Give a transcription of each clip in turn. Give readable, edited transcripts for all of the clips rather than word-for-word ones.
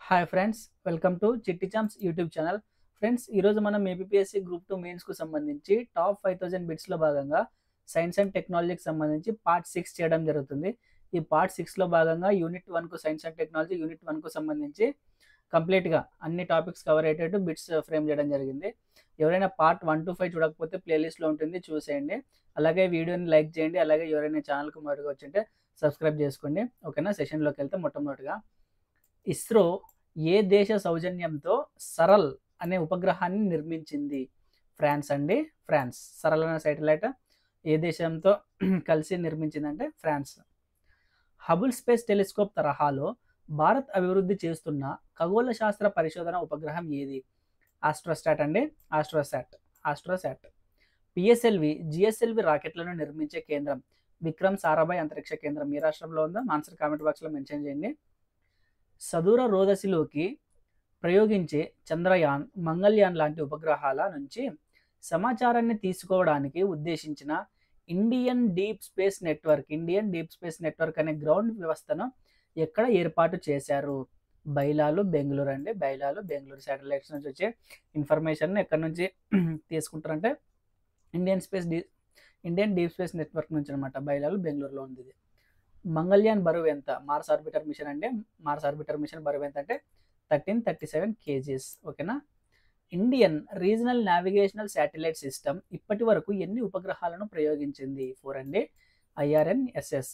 Hi friends, welcome to చిట్టి Champs YouTube channel. Friends, ఈరోజు మనం ఏపీఎస్సీ గ్రూప్ 2 మెయిన్స్కు సంబంధించి టాప్ 5000 బిట్స్లో భాగంగా సైన్స్ అండ్ టెక్నాలజీకి సంబంధించి పార్ట్ 6 చేయడం జరుగుతుంది. ఈ పార్ట్ 6లో భాగంగా యూనిట్ 1కు సైన్స్ అండ్ టెక్నాలజీ, యూనిట్ 1కు సంబంధించి కంప్లీట్గా అన్ని టాపిక్స్ కవర్ అయ్యేటట్టు బిట్స్ ఫ్రేమ్ చేయడం జరిగింది. ఎవరైనా పార్ట్ 1 to 5 చూడకపోతే ప్లేలిస్ట్లో ఉంటుంది, చూసేయండి. అలాగే వీడియోని లైక్ చేయండి. అలాగే ఎవరైనా ఛానల్కి మొదటిగా వచ్చింటే సబ్స్క్రైబ్ చేసుకోండి. ఓకేనా? సెషన్లోకి వెళ్తే మొట్టమొదటిగా ఇస్రో ఏ దేశ సౌజన్యంతో సరల్ అనే ఉపగ్రహాన్ని నిర్మించింది? ఫ్రాన్స్ అండి. ఫ్రాన్స్. సరల్ అనే శాటిలైట్ ఏ దేశంతో కలిసి నిర్మించిందంటే ఫ్రాన్స్. హబుల్ స్పేస్ టెలిస్కోప్ తరహాలో భారత్ అభివృద్ధి చేస్తున్న ఖగోళ శాస్త్ర పరిశోధన ఉపగ్రహం ఏది? ఆస్ట్రోసాట్ అండి. ఆస్ట్రోసాట్. పిఎస్ఎల్వి, జిఎస్ఎల్వి రాకెట్లను నిర్మించే కేంద్రం విక్రమ్ సారాభాయ్ అంతరిక్ష కేంద్రం ఏ రాష్ట్రంలో ఉందో ఆన్సర్ కామెంట్ బాక్స్లో మెన్షన్ చేయండి. సదూర రోదసిలోకి ప్రయోగించే చంద్రయాన్, మంగళయాన్ లాంటి ఉపగ్రహాల నుంచి సమాచారాన్ని తీసుకోవడానికి ఉద్దేశించిన ఇండియన్ డీప్ స్పేస్ నెట్వర్క్ అనే గ్రౌండ్ వ్యవస్థను ఎక్కడ ఏర్పాటు చేశారు? బైలాలు, బెంగళూరు అండి. బెంగళూరు శాటిలైట్స్ నుంచి వచ్చే ఇన్ఫర్మేషన్ ఎక్కడి నుంచి తీసుకుంటారంటే ఇండియన్ డీప్ స్పేస్ నెట్వర్క్ నుంచి అనమాట. బైలాలు, బెంగళూరులో ఉంది ఇది. మంగళయాన్ బరువు ఎంత? మార్స్ ఆర్బిటర్ మిషన్ అండి. మార్స్ ఆర్బిటర్ మిషన్ బరువు ఎంత అంటే 1337 kgs. ఓకేనా? Indian regional navigational satellite system ఇప్పటి వరకు ఎన్ని ఉపగ్రహాలను ప్రయోగించింది? 4 అండి. IRNSS.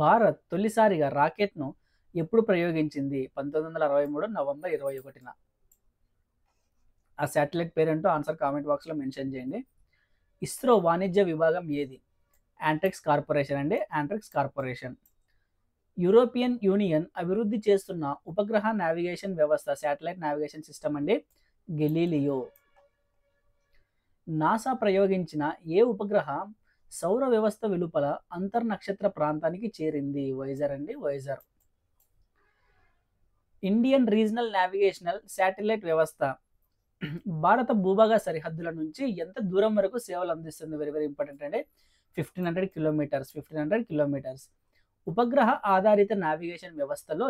భారత్ తొలిసారిగా రాకెట్ను ఎప్పుడు ప్రయోగించింది? 1963 నవంబర్ 21న. ఆ శాటిలైట్ పేరేంటో ఆన్సర్ కామెంట్ బాక్స్లో మెన్షన్ చేయండి. ఇస్రో వాణిజ్య విభాగం ఏది? యాంట్రిక్స్ కార్పొరేషన్ అండి. యాంట్రిక్స్ కార్పొరేషన్. యూరోపియన్ యూనియన్ అభివృద్ధి చేస్తున్న ఉపగ్రహ నావిగేషన్ వ్యవస్థ, శాటిలైట్ నావిగేషన్ సిస్టమ్ అండి గెలీలియో. నాసా ప్రయోగించిన ఏ ఉపగ్రహం సౌర వ్యవస్థ వెలుపల అంతర్నక్షత్ర ప్రాంతానికి చేరింది? వైజర్ అండి. వైజర్. ఇండియన్ రీజనల్ నావిగేషనల్ శాటిలైట్ వ్యవస్థ భారత భూభాగ సరిహద్దుల నుంచి ఎంత దూరం వరకు సేవలు అందిస్తుంది? వెరీ వెరీ ఇంపార్టెంట్ అండి. 1500 కిలోమీటర్స్. ఉపగ్రహ ఆధారిత నావిగేషన్ వ్యవస్థలో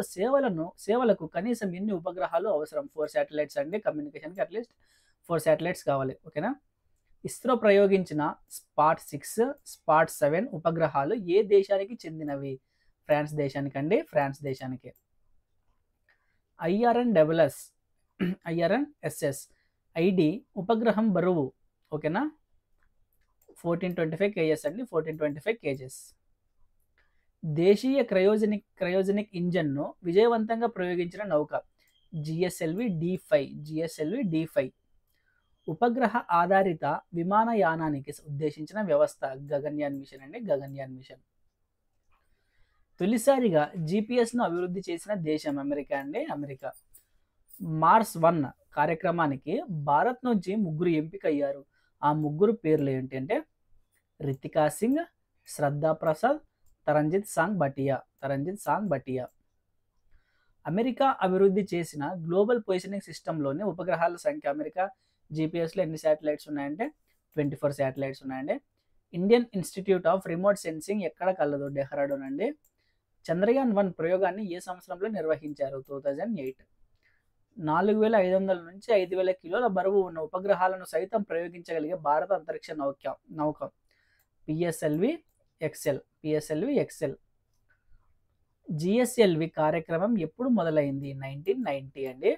సేవలకు కనీసం ఎన్ని ఉపగ్రహాలు అవసరం? 4 శాటిలైట్స్ అండి. కమ్యూనికేషన్కి అట్లీస్ట్ 4 శాటిలైట్స్ కావాలి. ఓకేనా? ఇస్రో ప్రయోగించిన స్పాట్ 6, స్పాట్ 7 ఉపగ్రహాలు ఏ దేశానికి చెందినవి? ఫ్రాన్స్ దేశానికి అండి. ఫ్రాన్స్ దేశానికి. IRNSS ఐడి ఉపగ్రహం బరువు ఓకేనా 1425 kgs అండి. 1425 kgs. దేశీయ క్రయోజనిక్ ఇంజన్ను విజయవంతంగా ప్రయోగించిన నౌక GSLV D5. ఉపగ్రహ ఆధారిత విమానయానానికి ఉద్దేశించిన వ్యవస్థ గగన్యాన్ మిషన్ అండి. గగన్యాన్ మిషన్. తొలిసారిగా GPSను అభివృద్ధి చేసిన దేశం అమెరికా అండి. అమెరికా. మార్స్ 1 కార్యక్రమానికి భారత్ నుంచి 3 ఎంపిక అయ్యారు. ఆ 3 పేర్లు ఏంటి అంటే రితికా సింగ్, శ్రద్ధా ప్రసాద్, తరంజిత్ సాంగ్ బటియా. అమెరికా అభివృద్ధి చేసిన గ్లోబల్ పొజిషనింగ్ సిస్టంలోని ఉపగ్రహాల సంఖ్య అమెరికా జీపీఎస్లో ఎన్ని శాటిలైట్స్ ఉన్నాయంటే 24 శాటిలైట్స్ ఉన్నాయండి. Indian institute of remote sensing ఎక్కడ కలదు? డెహ్రాడూన్ అండి. చంద్రయాన్ 1 ప్రయోగాన్ని ఏ సంవత్సరంలో నిర్వహించారు? 2008. 4500 నుంచి 5000 కిలోల బరువు ఉన్న ఉపగ్రహాలను సైతం ప్రయోగించగలిగే భారత అంతరిక్ష నౌక పిఎస్ఎల్వి ఎక్సెల్. జిఎస్ఎల్వి కార్యక్రమం ఎప్పుడు మొదలైంది? 1990 అండి.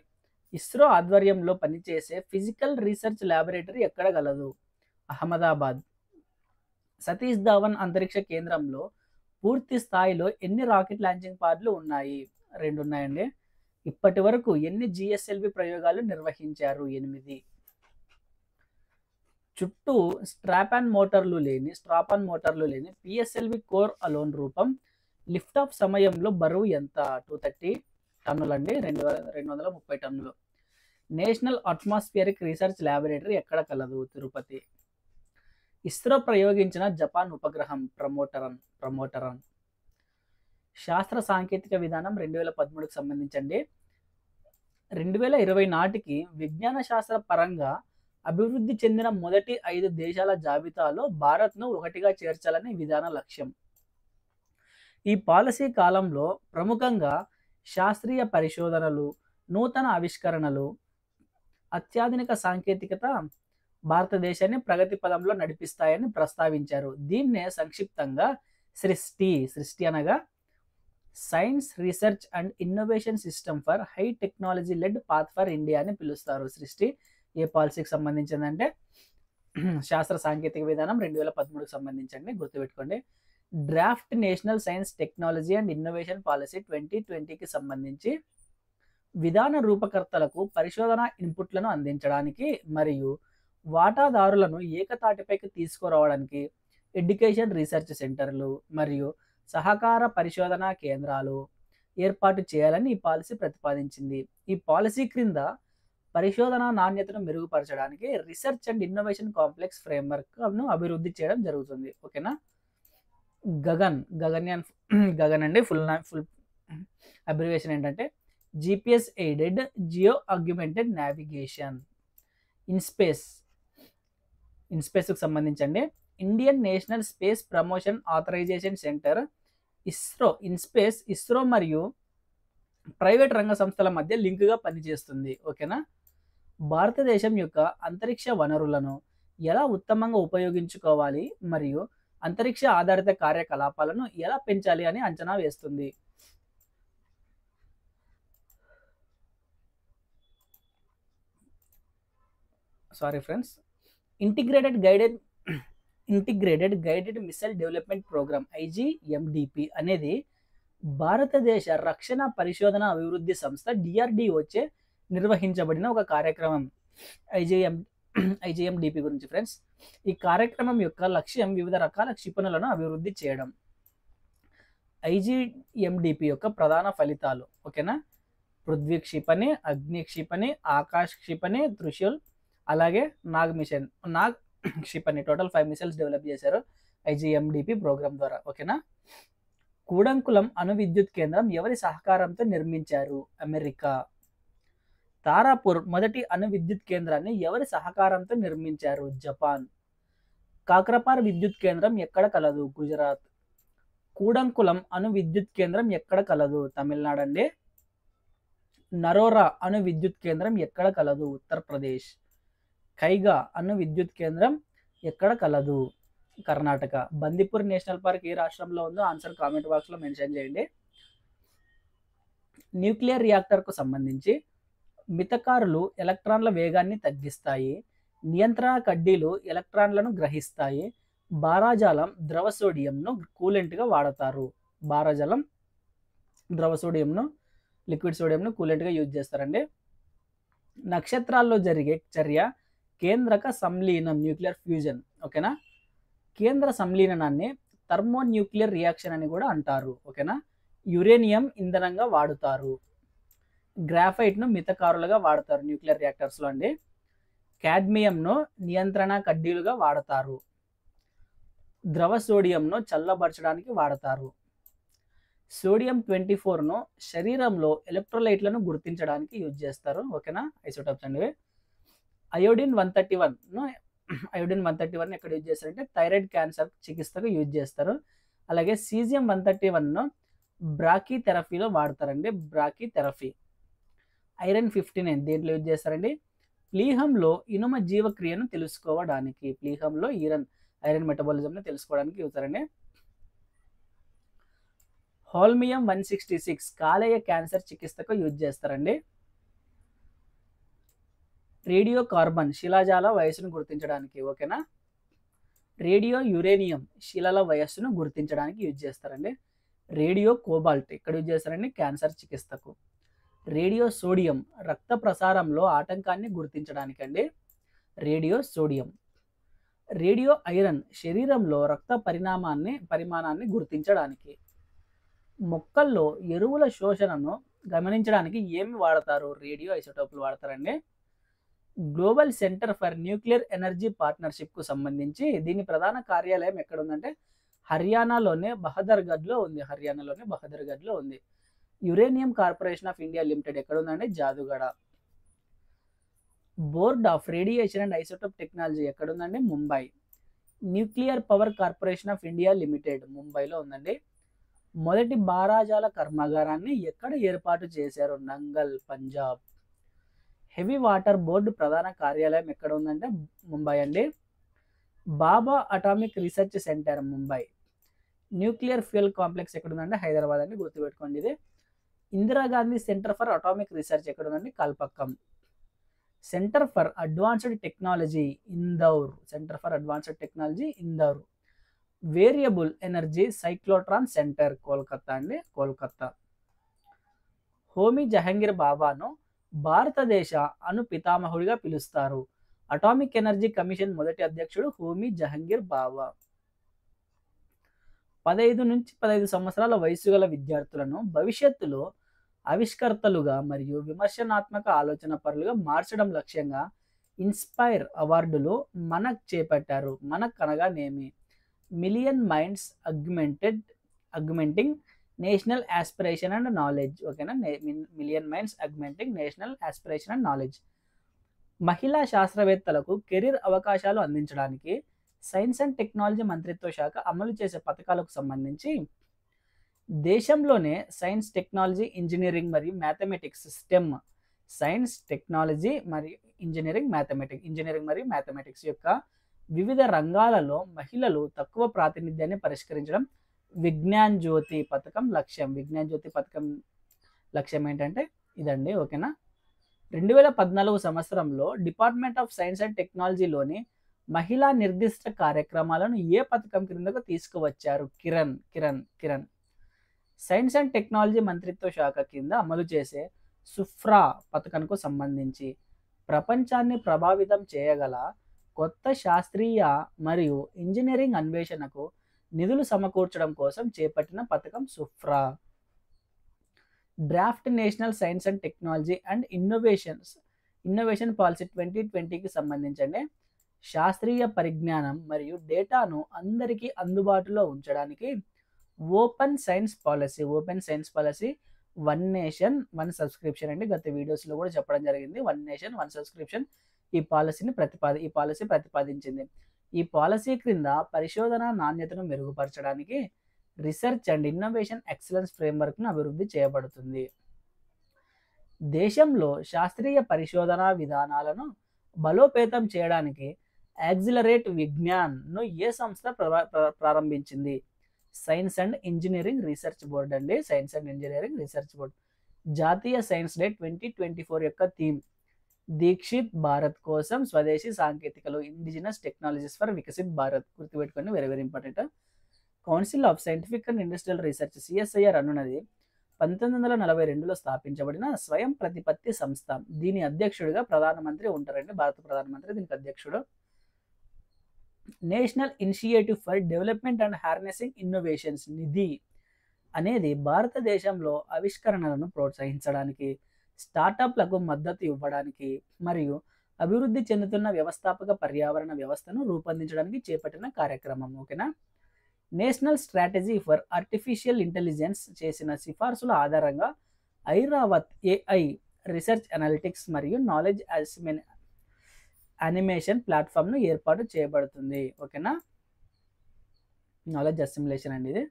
ఇస్రో ఆధ్వర్యంలో పనిచేసే ఫిజికల్ రీసెర్చ్ ల్యాబొరేటరీ ఎక్కడ గలదు? అహ్మదాబాద్. సతీష్ ధావన్ అంతరిక్ష కేంద్రంలో పూర్తి స్థాయిలో ఎన్ని రాకెట్ లాంచింగ్ పాడ్లు ఉన్నాయి? 2 ఉన్నాయండి. ఇప్పటి వరకు ఎన్ని జిఎస్ఎల్వి ప్రయోగాలు నిర్వహించారు? 8. చుట్టూ స్ట్రాపాన్ మోటార్లు లేని పిఎస్ఎల్వి కోర్ అలోన్ రూపం లిఫ్ట్ ఆఫ్ సమయంలో బరువు ఎంత? 230 టన్నులు అండి. 230 టన్నులు. నేషనల్ అట్మాస్ఫియరిక్ రీసెర్చ్ ల్యాబొరేటరీ ఎక్కడ కలదు? తిరుపతి. ఇస్రో ప్రయోగించిన జపాన్ ఉపగ్రహం ప్రమోటరన్. శాస్త్ర సాంకేతిక విధానం 2013కు సంబంధించండి. 2020 నాటికి విజ్ఞాన శాస్త్ర పరంగా అభివృద్ధి చెందిన మొదటి 5 దేశాల జాబితాలో భారత్ను ఒకటిగా చేర్చాలని విధాన లక్ష్యం. ఈ పాలసీ కాలంలో ప్రముఖంగా శాస్త్రీయ పరిశోధనలు, నూతన ఆవిష్కరణలు, అత్యాధునిక సాంకేతికత భారతదేశాన్ని ప్రగతి పదంలో నడిపిస్తాయని ప్రస్తావించారు. దీన్నే సంక్షిప్తంగా సృష్టి అనగా science research and innovation system for high technology led path for India అని పిలుస్తారు. సృష్టి ఏ పాలసీకి సంబంధించిందంటే శాస్త్ర సాంకేతిక విధానం 2013కి సంబంధించండి, గుర్తుపెట్టుకోండి. Draft national science technology and innovation policy 2020కి సంబంధించి విధాన రూపకర్తలకు పరిశోధన ఇన్పుట్లను అందించడానికి మరియు వాటాదారులను ఏకతాటిపైకి తీసుకురావడానికి ఎడ్యుకేషన్ రీసెర్చ్ సెంటర్లు మరియు సహకార పరిశోధనా కేంద్రాలు ఏర్పాటు చేయాలని ఈ పాలసీ ప్రతిపాదించింది. ఈ పాలసీ క్రింద పరిశోధన నాణ్యతను మెరుగుపరచడానికి రీసెర్చ్ అండ్ ఇన్నోవేషన్ కాంప్లెక్స్ ఫ్రేమ్వర్క్ను అభివృద్ధి చేయడం జరుగుతుంది. ఓకేనా. గగన్ అండి ఫుల్ అబ్రివేషన్ ఏంటంటే GPS aided geo augmented navigation. ఇన్స్పేస్కు సంబంధించండి Indian national space promotion authorization centre ISRO మరియు ప్రైవేట్ రంగ సంస్థల మధ్య లింక్గా పనిచేస్తుంది. ఓకేనా. భారతదేశం యొక్క అంతరిక్ష వనరులను ఎలా ఉత్తమంగా ఉపయోగించుకోవాలి మరియు అంతరిక్ష ఆధారిత కార్యకలాపాలను ఎలా పెంచాలి అని అంచనా వేస్తుంది. Sorry friends. Integrated guided missile development programme IGMDP అనేది భారతదేశ రక్షణ పరిశోధన అభివృద్ధి సంస్థ DRDO చే నిర్వహించబడిన ఒక కార్యక్రమం. IGMDP గురించి ఫ్రెండ్స్. ఈ కార్యక్రమం యొక్క లక్ష్యం వివిధ రకాల క్షిపణులను అభివృద్ధి చేయడం. IGMDP యొక్క ప్రధాన ఫలితాలు. ఓకేనా. పృథ్వీ క్షిపణి, అగ్ని క్షిపణి, ఆకాశ్ క్షిపణి, త్రిశూల్, అలాగే నాగ్ క్షిపణి. టోటల్ 5 మిసైల్స్ డెవలప్ చేశారు IGMDP ప్రోగ్రామ్ ద్వారా. ఓకేనా. కూడంకులం అణు విద్యుత్ కేంద్రం ఎవరి సహకారంతో నిర్మించారు? అమెరికా. తారాపూర్ మొదటి అణు విద్యుత్ కేంద్రాన్ని ఎవరి సహకారంతో నిర్మించారు? జపాన్. కాక్రపార్ విద్యుత్ కేంద్రం ఎక్కడ కలదు? గుజరాత్. కూడంకులం అణు విద్యుత్ కేంద్రం ఎక్కడ కలదు? తమిళనాడు అండి. నరోరా అణు విద్యుత్ కేంద్రం ఎక్కడ కలదు? ఉత్తరప్రదేశ్. కైగా అణు విద్యుత్ కేంద్రం ఎక్కడ కలదు? కర్ణాటక. బందిపూర్ నేషనల్ పార్క్ ఏ రాష్ట్రంలో ఉందో ఆన్సర్ కామెంట్ బాక్స్లో మెన్షన్ చేయండి. న్యూక్లియర్ రియాక్టర్కు సంబంధించి మితకారులు ఎలక్ట్రాన్ల వేగాన్ని తగ్గిస్తాయి. నియంత్రణ కడ్డీలు ఎలక్ట్రాన్లను గ్రహిస్తాయి. భారాజాలం ద్రవ సోడియంను కూలెంట్గా వాడతారు. భారాజాలం ద్రవ సోడియంను లిక్విడ్ సోడియంను కూలెంట్గా యూజ్ చేస్తారండి. నక్షత్రాల్లో జరిగే చర్య కేంద్రక సంలీనం న్యూక్లియర్ ఫ్యూజన్. ఓకేనా. కేంద్ర సంలీనాన్ని థర్మోన్యూక్లియర్ రియాక్షన్ అని కూడా అంటారు. ఓకేనా. యురేనియం ఇంధనంగా వాడుతారు. గ్రాఫైట్ను మితకారులుగా వాడతారు న్యూక్లియర్ రియాక్టర్స్లో అండి. కాడ్మియంను నియంత్రణ కడ్డీలుగా వాడతారు. ద్రవ సోడియంను చల్లబరచడానికి వాడతారు. సోడియం 24ను శరీరంలో ఎలక్ట్రోలైట్లను గుర్తించడానికి యూజ్ చేస్తారు. ఓకేనా. ఐసోటోప్స్ అండి. అయోడిన్ 131 ఎక్కడ యూజ్ చేస్తారంటే థైరాయిడ్ క్యాన్సర్ చికిత్సకు యూజ్ చేస్తారు. అలాగే సీజియం 131ను బ్రాకీ థెరపీలో వాడతారండి. Brachy therapy. ఐరన్ 59 దేంట్లో యూజ్ చేస్తారండి? ప్లీహంలో ఇనుమ జీవక్రియను తెలుసుకోవడానికి. ప్లీహంలో ఐరన్ మెటబాలిజంను తెలుసుకోవడానికి యూజారండి. హోల్మియం 166 కాలేయ క్యాన్సర్ చికిత్సకు యూజ్ చేస్తారండి. రేడియో కార్బన్ శిలాజాల వయస్సును గుర్తించడానికి. ఓకేనా. రేడియో యురేనియం శిలల వయస్సును గుర్తించడానికి యూజ్ చేస్తారండి. రేడియో కోబాల్ట్ ఎక్కడ యూజ్ చేస్తారండి? క్యాన్సర్ చికిత్సకు. రేడియో సోడియం రక్త ప్రసారంలో ఆటంకాన్ని గుర్తించడానికి అండి. Radio sodium. రేడియో ఐరన్ శరీరంలో రక్త పరిమాణాన్ని గుర్తించడానికి. మొక్కల్లో ఎరువుల శోషణను గమనించడానికి ఏమి వాడతారు? రేడియో ఐసోటోపులు వాడతారండి. Global centre for nuclear energy పార్ట్నర్షిప్కు సంబంధించి దీని ప్రధాన కార్యాలయం ఎక్కడ ఉందంటే హర్యానాలోనే బహదర్గఢ్లో ఉంది. Uranium corporation of India limited ఎక్కడ ఉందండి? Jaduguda. Board of radiation and isotope technology ఎక్కడ ఉందండి? Mumbai. Nuclear power corporation of India limited ముంబైలో ఉందండి. మొదటి బారాజాల కర్మాగారాన్ని ఎక్కడ ఏర్పాటు చేశారు? Nangal, Punjab. Heavy water board ప్రధాన కార్యాలయం ఎక్కడ ఉందంటే ముంబై అండి. Bhabha atomic research centre Mumbai. Nuclear fuel complex ఎక్కడ ఉందంటే హైదరాబాద్ అండి, గుర్తుపెట్టుకోండి ఇది. Indira Gandhi centre for atomic research ఎక్కడ ఉందండి? Kalpakkam. Centre for advanced technology Indore. Centre for advanced technology Indore. Variable energy cyclotron centre Kolkata అండి, కోల్కతా. హోమీ జహంగీర్ బాబాను భారతదేశ అణు పితామహుడిగా పిలుస్తారు. అటామిక్ ఎనర్జీ కమిషన్ మొదటి అధ్యక్షుడు హోమీ జహంగీర్ బాబా. 15 నుంచి 15 సంవత్సరాల వయసు గల విద్యార్థులను భవిష్యత్తులో ఆవిష్కర్తలుగా మరియు విమర్శనాత్మక ఆలోచన పరులుగా మార్చడం లక్ష్యంగా ఇన్స్పైర్ అవార్డులు మనక్ చేపట్టారు. మనక్ అనగా నేమి? Million minds augmenting national aspiration and knowledge. ఓకేనా, million minds augmenting national aspiration and knowledge. మహిళా శాస్త్రవేత్తలకు కెరీర్ అవకాశాలు అందించడానికి సైన్స్ అండ్ టెక్నాలజీ మంత్రిత్వ శాఖ అమలు చేసే పథకాలకు సంబంధించి దేశంలోనే సైన్స్, టెక్నాలజీ, ఇంజనీరింగ్ మరియు మ్యాథమెటిక్స్ స్టెమ్, సైన్స్, టెక్నాలజీ మరియు ఇంజనీరింగ్ మరియు మ్యాథమెటిక్స్ యొక్క వివిధ రంగాలలో మహిళలు తక్కువ ప్రాతినిధ్యాన్ని పరిష్కరించడం విజ్ఞాన్ జ్యోతి పథకం లక్ష్యం. విజ్ఞాన్ జ్యోతి పథకం లక్ష్యం ఏంటంటే ఇదండి. ఓకేనా. 2014 సంవత్సరంలో డిపార్ట్మెంట్ ఆఫ్ సైన్స్ అండ్ టెక్నాలజీలోని మహిళా నిర్దిష్ట కార్యక్రమాలను ఏ పథకం క్రిందకు తీసుకువచ్చారు? కిరణ్. సైన్స్ అండ్ టెక్నాలజీ మంత్రిత్వ శాఖ కింద అమలు చేసే సుఫ్రా పథకంకు సంబంధించి ప్రపంచాన్ని ప్రభావితం చేయగల కొత్త శాస్త్రీయ మరియు ఇంజనీరింగ్ అన్వేషణకు నిధులు సమకూర్చడం కోసం చేపట్టిన పథకం సుఫ్రా. Draft national science and technology and innovation policy 2020కి సంబంధించండి శాస్త్రీయ పరిజ్ఞానం మరియు డేటాను అందరికీ అందుబాటులో ఉంచడానికి open science policy one nation one subscription అండి. గత వీడియోస్లో కూడా చెప్పడం జరిగింది. వన్ నేషన్ వన్ సబ్స్క్రిప్షన్ ఈ పాలసీ ప్రతిపాదించింది. ఈ పాలసీ క్రింద పరిశోధన నాణ్యతను మెరుగుపరచడానికి రీసెర్చ్ అండ్ ఇన్నోవేషన్ ఎక్సలెన్స్ ఫ్రేమ్వర్క్ను అభివృద్ధి చేయబడుతుంది. దేశంలో శాస్త్రీయ పరిశోధనా విధానాలను బలోపేతం చేయడానికి యాక్సిలరేట్ విజ్ఞాన్ను ఏ సంస్థ ప్రారంభించింది? Science and engineering research board అండి. Science and engineering research board. జాతీయ సైన్స్ డే 2024 యొక్క థీమ్ దీక్షిత్ భారత్ కోసం స్వదేశీ సాంకేతికలు, indigenous technologies for Viksit Bharat. గుర్తుపెట్టుకొని, very very important. Council of scientific and industrial research CSIR అనున్నది 1942లో స్థాపించబడిన స్వయం ప్రతిపత్తి సంస్థ. దీని అధ్యక్షుడిగా ప్రధానమంత్రి ఉంటారండి, భారత ప్రధానమంత్రి దీనికి అధ్యక్షుడు. National initiative for development and harnessing innovations NIDHI అనేది భారతదేశంలో ఆవిష్కరణలను ప్రోత్సహించడానికి, స్టార్టప్లకు మద్దతు ఇవ్వడానికి మరియు అభివృద్ధి చెందుతున్న వ్యవస్థాపక పర్యావరణ వ్యవస్థను రూపొందించడానికి చేపట్టిన కార్యక్రమం. ఓకేనా. National strategy for artificial intelligence చేసిన సిఫార్సుల ఆధారంగా ఐరావత్ AI రీసెర్చ్ అనలిటిక్స్ మరియు నాలెడ్జ్ యానిమేషన్ ప్లాట్ఫామ్ను ఏర్పాటు చేయబడుతుంది. ఓకేనా. నాలెడ్జ్ అసిమిలేషన్ అండి ఇది.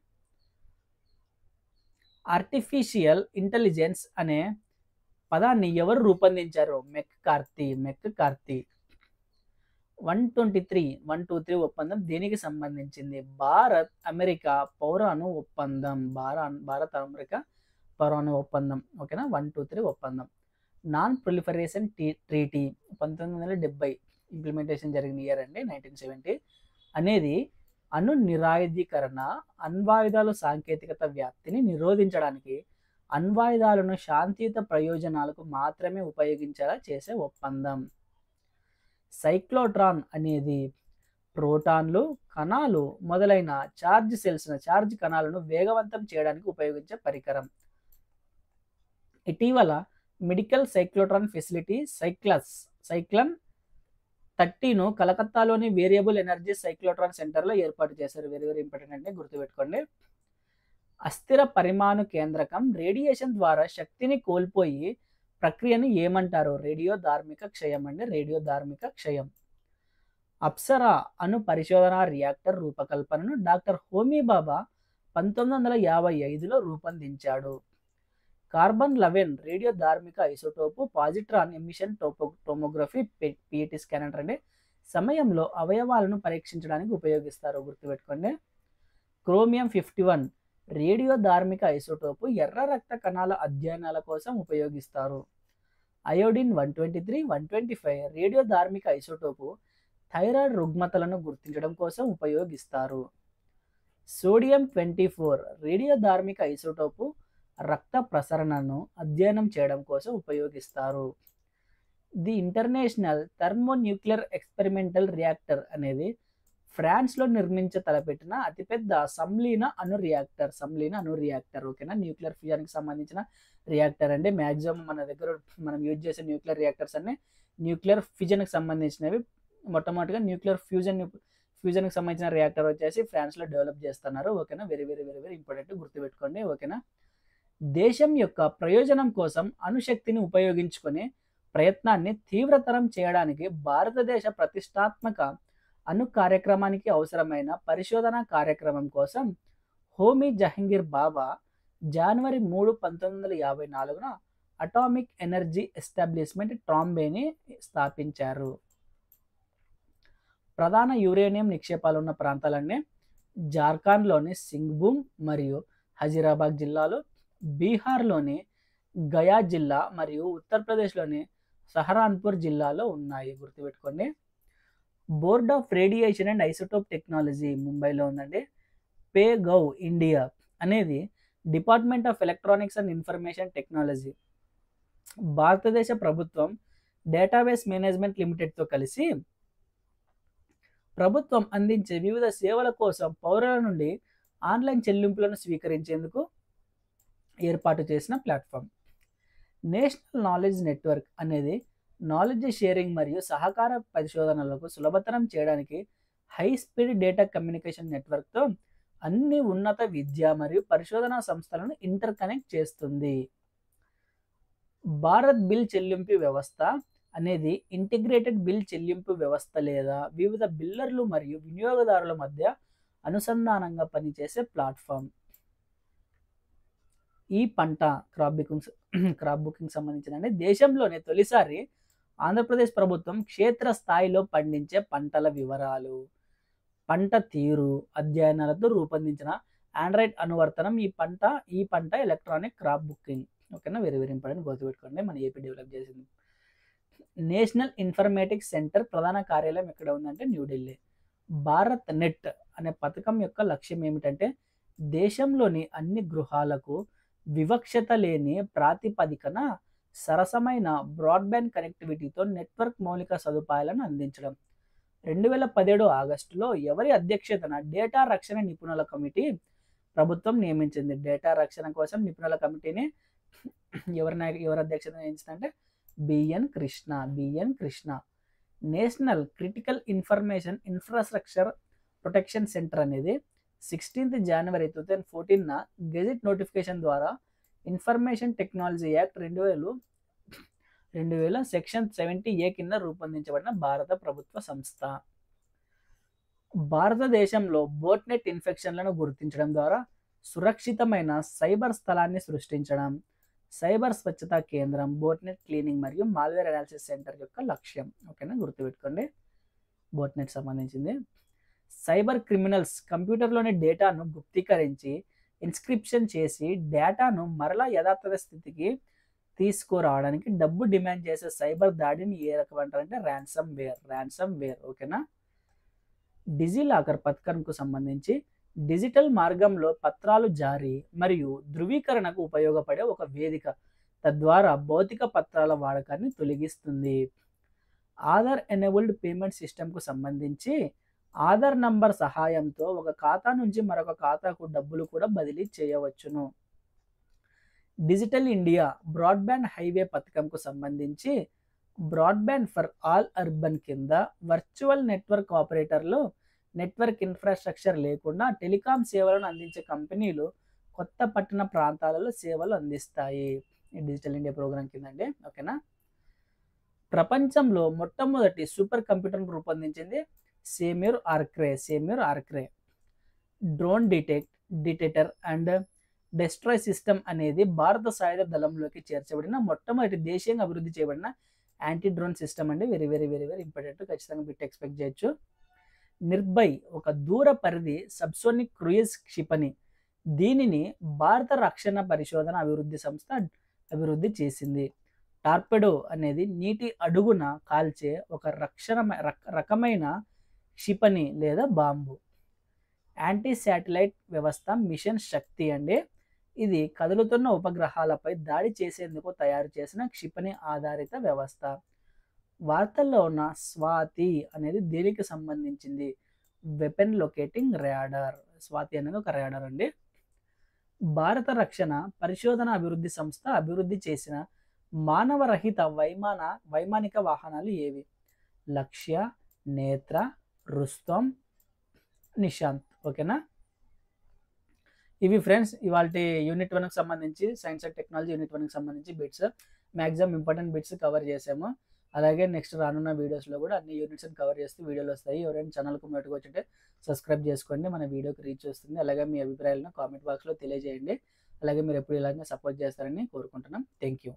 ఆర్టిఫిషియల్ ఇంటెలిజెన్స్ అనే పదాన్ని ఎవరు రూపొందించారు? మెక్కార్తీ. 123 ఒప్పందం దేనికి సంబంధించింది? భారత్ అమెరికా పౌరాణు ఒప్పందం. భారత్ అమెరికా పౌరాణు ఒప్పందం. ఓకేనా. 123 ఒప్పందం. నాన్ ప్రొలిఫరేషన్ ట్రీటీ 1970 ఇంప్లిమెంటేషన్ జరిగిన ఇయర్ అండి, 1970 అనేది అణు నిరాయుధీకరణ, అణ్వాయుధాల సాంకేతికత వ్యాప్తిని నిరోధించడానికి అణ్వాయుధాలను శాంతియుత ప్రయోజనాలకు మాత్రమే ఉపయోగించేలా చేసే ఒప్పందం. సైక్లోట్రాన్ అనేది ప్రోటాన్లు, కణాలు మొదలైన చార్జ్ కణాలను వేగవంతం చేయడానికి ఉపయోగించే పరికరం. ఇటీవల మెడికల్ సైక్లోట్రాన్ ఫెసిలిటీ సైక్లన్ 30ను కలకత్తాలోని వేరియబుల్ ఎనర్జీ సైక్లోట్రాన్ సెంటర్లో ఏర్పాటు చేశారు. వెరీ వెరీ ఇంపార్టెంట్ అండి, గుర్తుపెట్టుకోండి. అస్థిర పరిమాణు కేంద్రకం రేడియేషన్ ద్వారా శక్తిని కోల్పోయి ప్రక్రియను ఏమంటారు? రేడియోధార్మిక క్షయం అండి, రేడియోధార్మిక క్షయం. అప్సరా అణు పరిశోధన రియాక్టర్ రూపకల్పనను డాక్టర్ హోమీ బాబా 1955లో రూపొందించాడు. కార్బన్ 11 రేడియో ధార్మిక isotope positron emission tomography PET scanner అనే సమయంలో అవయవాలను పరీక్షించడానికి ఉపయోగిస్తారు, గుర్తుపెట్టుకోండి. క్రోమియం 51 రేడియో ధార్మిక ఐసోటోపు ఎర్ర రక్త కణాల అధ్యయనాల కోసం ఉపయోగిస్తారు. అయోడిన్ 123, 125 రేడియో ధార్మిక ఐసోటోపు థైరాయిడ్ రుగ్మతలను గుర్తించడం కోసం ఉపయోగిస్తారు. సోడియం 24 రేడియో ధార్మిక ఐసోటోపు రక్త ప్రసరణను అధ్యయనం చేయడం కోసం ఉపయోగిస్తారు. The international thermonuclear experimental reactor అనేది ఫ్రాన్స్లో తలపెట్టిన అతిపెద్ద సంలీన అణు రియాక్టర్. ఓకేనా, న్యూక్లియర్ ఫ్యూజన్కి సంబంధించిన రియాక్టర్ అంటే మ్యాక్సిమం మన దగ్గర మనం యూజ్ చేసే న్యూక్లియర్ రియాక్టర్స్ అన్ని న్యూక్లియర్ ఫ్యూజన్కి సంబంధించినవి. మొట్టమొదటిగా న్యూక్లియర్ ఫ్యూజన్కి సంబంధించిన రియాక్టర్ వచ్చేసి ఫ్రాన్స్లో డెవలప్ చేస్తున్నారు. ఓకేనా, very very very very important, గుర్తుపెట్టుకోండి. ఓకేనా, దేశం యొక్క ప్రయోజనం కోసం అణుశక్తిని ఉపయోగించుకునే ప్రయత్నాన్ని తీవ్రతరం చేయడానికి భారతదేశ ప్రతిష్టాత్మక అణు కార్యక్రమానికి అవసరమైన పరిశోధన కార్యక్రమం కోసం హోమీ జహంగీర్ బాబా జనవరి 3, 1954న అటామిక్ ఎనర్జీ ఎస్టాబ్లిష్మెంట్ ట్రాంబేని స్థాపించారు. ప్రధాన యురేనియం నిక్షేపాలు ఉన్న ప్రాంతాలన్నీ జార్ఖండ్లోని సింగ్భూమ్ మరియు హజీరాబాద్ జిల్లాలు, బీహార్లోని గయా జిల్లా మరియు ఉత్తరప్రదేశ్లోని సహరాన్పూర్ జిల్లాలో ఉన్నాయి, గుర్తుపెట్టుకోండి. Board of radiation and isotope technology ముంబైలో ఉందండి. పేగౌ ఇండియా అనేది department of electronics and information technology భారతదేశ ప్రభుత్వం డేటాబేస్ మేనేజ్మెంట్ లిమిటెడ్తో కలిసి ప్రభుత్వం అందించే వివిధ సేవల కోసం పౌరుల నుండి ఆన్లైన్ చెల్లింపులను స్వీకరించేందుకు ఏర్పాటు చేసిన ప్లాట్ఫామ్. నేషనల్ నాలెడ్జ్ నెట్వర్క్ అనేది నాలెడ్జ్ షేరింగ్ మరియు సహకార పరిశోధనలకు సులభతరం చేయడానికి హై స్పీడ్ డేటా కమ్యూనికేషన్ నెట్వర్క్తో అన్ని ఉన్నత విద్య మరియు పరిశోధనా సంస్థలను ఇంటర్ కనెక్ట్ చేస్తుంది. భారత్ బిల్ చెల్లింపు వ్యవస్థ అనేది ఇంటిగ్రేటెడ్ బిల్ చెల్లింపు వ్యవస్థ లేదా వివిధ బిల్లర్లు మరియు వినియోగదారుల మధ్య అనుసంధానంగా పనిచేసే ప్లాట్ఫామ్. ఈ పంట క్రాప్ బుకింగ్ సంబంధించిందండి. దేశంలోనే తొలిసారి ఆంధ్రప్రదేశ్ ప్రభుత్వం క్షేత్ర స్థాయిలో పండించే పంటల వివరాలు, పంట తీరు అధ్యయనాలతో రూపొందించిన ఆండ్రాయిడ్ అనువర్తనం ఈ పంట ఎలక్ట్రానిక్ క్రాప్ బుకింగ్. ఓకేనా, వెరీ వెరీ ఇంపార్టెంట్, గుర్తుపెట్టుకోండి. మన ఏపీ డెవలప్ చేసింది. నేషనల్ ఇన్ఫర్మేటిక్స్ సెంటర్ ప్రధాన కార్యాలయం ఎక్కడ ఉందంటే న్యూఢిల్లీ. భారత్ నెట్ అనే పథకం యొక్క లక్ష్యం ఏమిటంటే దేశంలోని అన్ని గృహాలకు వివక్షత లేని ప్రాతిపదికన సరసమైన బ్రాడ్బ్యాండ్ కనెక్టివిటీతో నెట్వర్క్ మౌలిక సదుపాయాలను అందించడం. 2017 ఆగస్టులో ఎవరి అధ్యక్షతన డేటా రక్షణ నిపుణుల కమిటీ ప్రభుత్వం నియమించింది. డేటా రక్షణ కోసం నిపుణుల కమిటీని ఎవరి అధ్యక్షతన నియమించిందంటే B N Krishna. National critical information infrastructure protection centre అనేది 16th January 2014న గెజెట్ నోటిఫికేషన్ ద్వారా information technology act 2000 section 70A కింద రూపొందించబడిన భారత ప్రభుత్వ సంస్థ. భారతదేశంలో బోట్నెట్ ఇన్ఫెక్షన్లను గుర్తించడం ద్వారా సురక్షితమైన సైబర్ స్థలాన్ని సృష్టించడం సైబర్ స్వచ్ఛతా కేంద్రం, బోట్నెట్ క్లీనింగ్ మరియు మాల్వేర్ అనాలిసిస్ సెంటర్ యొక్క లక్ష్యం. ఓకేనా, గుర్తుపెట్టుకోండి. బోట్నెట్ సంబంధించింది. సైబర్ క్రిమినల్స్ కంప్యూటర్లోని డేటాను గుప్తీకరించి ఇన్స్క్రిప్షన్ చేసి డేటాను మరలా యథాతథ స్థితికి తీసుకురావడానికి డబ్బు డిమాండ్ చేసే సైబర్ దాడిని ఏ రకం అంటారంటే ర్యాన్సమ్ వేర్. ఓకేనా, డిజిలాకర్ పథకంకు సంబంధించి డిజిటల్ మార్గంలో పత్రాలు జారీ మరియు ధృవీకరణకు ఉపయోగపడే ఒక వేదిక, తద్వారా భౌతిక పత్రాల వాడకాన్ని తొలగిస్తుంది. ఆధార్ ఎనేబుల్డ్ పేమెంట్ సిస్టమ్కు సంబంధించి ఆధార్ నంబర్ సహాయంతో ఒక ఖాతా నుంచి మరొక ఖాతాకు డబ్బులు కూడా బదిలీ చేయవచ్చును. డిజిటల్ ఇండియా బ్రాడ్బ్యాండ్ హైవే పథకంకు సంబంధించి బ్రాడ్బ్యాండ్ ఫర్ ఆల్ అర్బన్ కింద వర్చువల్ నెట్వర్క్ ఆపరేటర్లు నెట్వర్క్ ఇన్ఫ్రాస్ట్రక్చర్ లేకుండా టెలికాం సేవలను అందించే కంపెనీలు కొత్త పట్టణ ప్రాంతాలలో సేవలు అందిస్తాయి. డిజిటల్ ఇండియా ప్రోగ్రామ్ కిందండి. ఓకేనా, ప్రపంచంలో మొట్టమొదటి సూపర్ కంప్యూటర్ను రూపొందించింది Seymour Cray. Drone detect, detector and destroy system అనేది భారత సాయుధ దళంలోకి చేర్చబడిన మొట్టమొదటి దేశీయంగా అభివృద్ధి చేయబడిన యాంటీ డ్రోన్ సిస్టమ్ అండి. Very very very very important, ఖచ్చితంగా బిట్ ఎక్స్పెక్ట్ చేయొచ్చు. నిర్భయ్ ఒక దూర పరిధి సబ్సోనిక్ క్రూయిజ్ క్షిపణి. దీనిని భారత రక్షణ పరిశోధన అభివృద్ధి సంస్థ అభివృద్ధి చేసింది. టార్పెడో అనేది నీటి అడుగున కాల్చే ఒక రకమైన క్షిపణి లేదా బాంబు. యాంటీ శాటిలైట్ వ్యవస్థ మిషన్ శక్తి అండి. ఇది కదులుతున్న ఉపగ్రహాలపై దాడి చేసేందుకు తయారు చేసిన క్షిపణి ఆధారిత వ్యవస్థ. వార్తల్లో ఉన్న స్వాతి అనేది దేనికి సంబంధించింది? Weapon locating radar. స్వాతి అనేది ఒక రాడార్ అండి. భారత రక్షణ పరిశోధన అభివృద్ధి సంస్థ అభివృద్ధి చేసిన మానవరహిత వైమానిక వాహనాలు ఏవి? లక్ష్య, నేత్ర, రుస్తం, నిశాంత్. ఓకేనా? ఇవి ఫ్రెండ్స్ ఇవాళ యూనిట్ 1కి సంబంధించి సైన్స్ అండ్ టెక్నాలజీ యూనిట్ 1కి సంబంధించి bits, maximum important bits cover చేసాము. అలాగే నెక్స్ట్ రానున్న వీడియోస్లో కూడా అన్ని యూనిట్స్ని కవర్ చేస్తూ వీడియోలు వస్తాయి. ఎవరైనా ఛానల్కు మొదటిగా వచ్చింటే సబ్స్క్రైబ్ చేసుకోండి, మన వీడియోకి రీచ్ వస్తుంది. అలాగే మీ అభిప్రాయాలను కామెంట్ బాక్స్లో తెలియజేయండి. అలాగే మీరు ఎప్పుడు ఇలాగే సపోర్ట్ చేస్తారని కోరుకుంటున్నాం. Thank you.